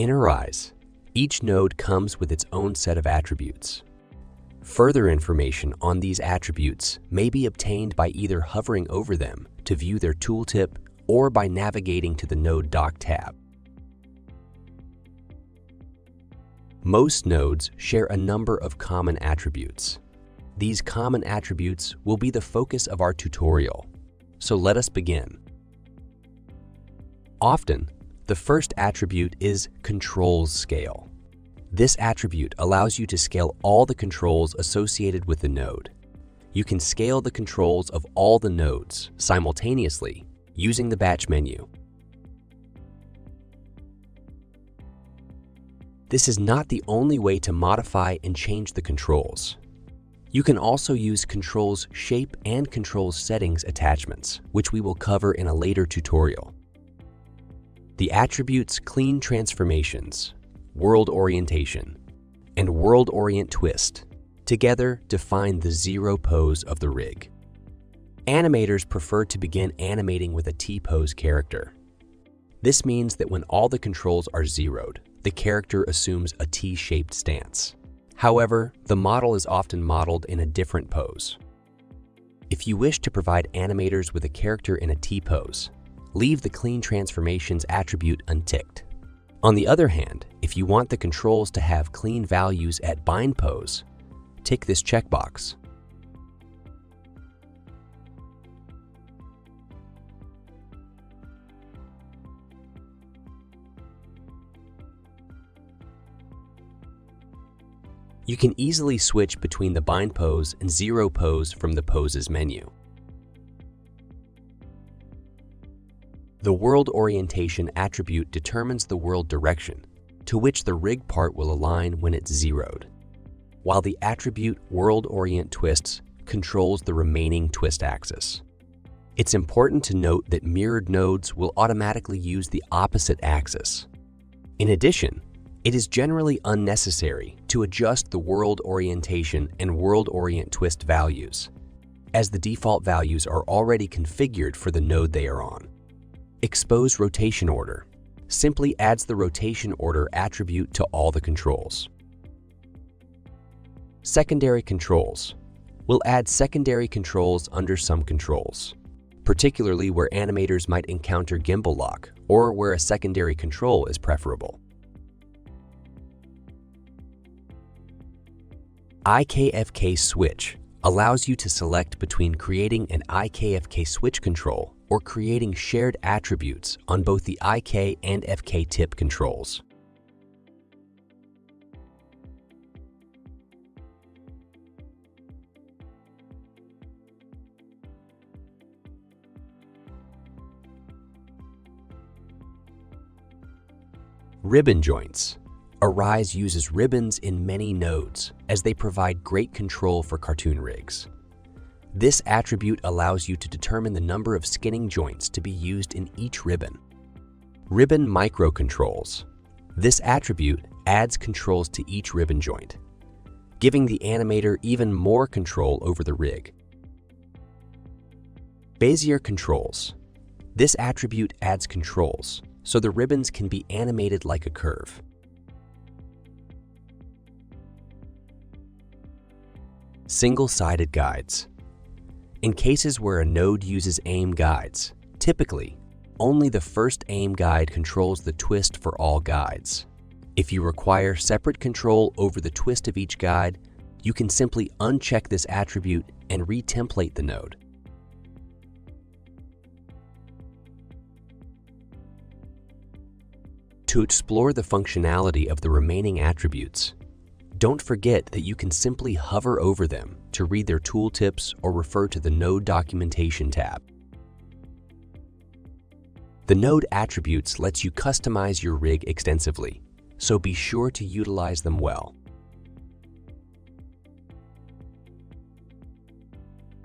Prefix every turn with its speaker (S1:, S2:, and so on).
S1: Inner-Eyes. Each node comes with its own set of attributes. Further information on these attributes may be obtained by either hovering over them to view their tooltip or by navigating to the Node Dock tab. Most nodes share a number of common attributes. These common attributes will be the focus of our tutorial, so let us begin. Often, the first attribute is Ctrls Scale. This attribute allows you to scale all the controls associated with the node. You can scale the controls of all the nodes simultaneously using the batch menu. This is not the only way to modify and change the controls. You can also use Ctrls Shape and Ctrls Settings attachments, which we will cover in a later tutorial. The attributes Clean Transformations, World Orientation, and World Orient Twist together define the zero pose of the rig. Animators prefer to begin animating with a T-pose character. This means that when all the controls are zeroed, the character assumes a T-shaped stance. However, the model is often modeled in a different pose. If you wish to provide animators with a character in a T-pose, leave the Clean Transformations attribute unticked. On the other hand, if you want the controls to have clean values at bind pose, tick this checkbox. You can easily switch between the bind pose and zero pose from the Poses menu. The World Orientation attribute determines the world direction to which the rig part will align when it's zeroed, while the attribute World Orient Twists controls the remaining twist axis. It's important to note that mirrored nodes will automatically use the opposite axis. In addition, it is generally unnecessary to adjust the World Orientation and World Orient Twist values, as the default values are already configured for the node they are on. Expose Rotation Order simply adds the Rotation Order attribute to all the controls. Secondary Controls will add secondary controls under some controls, particularly where animators might encounter gimbal lock or where a secondary control is preferable. IKFK Switch allows you to select between creating an IKFK switch control or creating shared attributes on both the IK and FK tip controls. Ribbon joints. Arise uses ribbons in many nodes as they provide great control for cartoon rigs. This attribute allows you to determine the number of skinning joints to be used in each ribbon. Ribbon microcontrols. This attribute adds controls to each ribbon joint, giving the animator even more control over the rig. Bezier Ctrls. This attribute adds controls, so the ribbons can be animated like a curve. Single-sided guides. In cases where a node uses aim guides, typically, only the first aim guide controls the twist for all guides. If you require separate control over the twist of each guide, you can simply uncheck this attribute and re-template the node. To explore the functionality of the remaining attributes, don't forget that you can simply hover over them to read their tooltips or refer to the Node Documentation tab. The Node Attributes lets you customize your rig extensively, so be sure to utilize them well.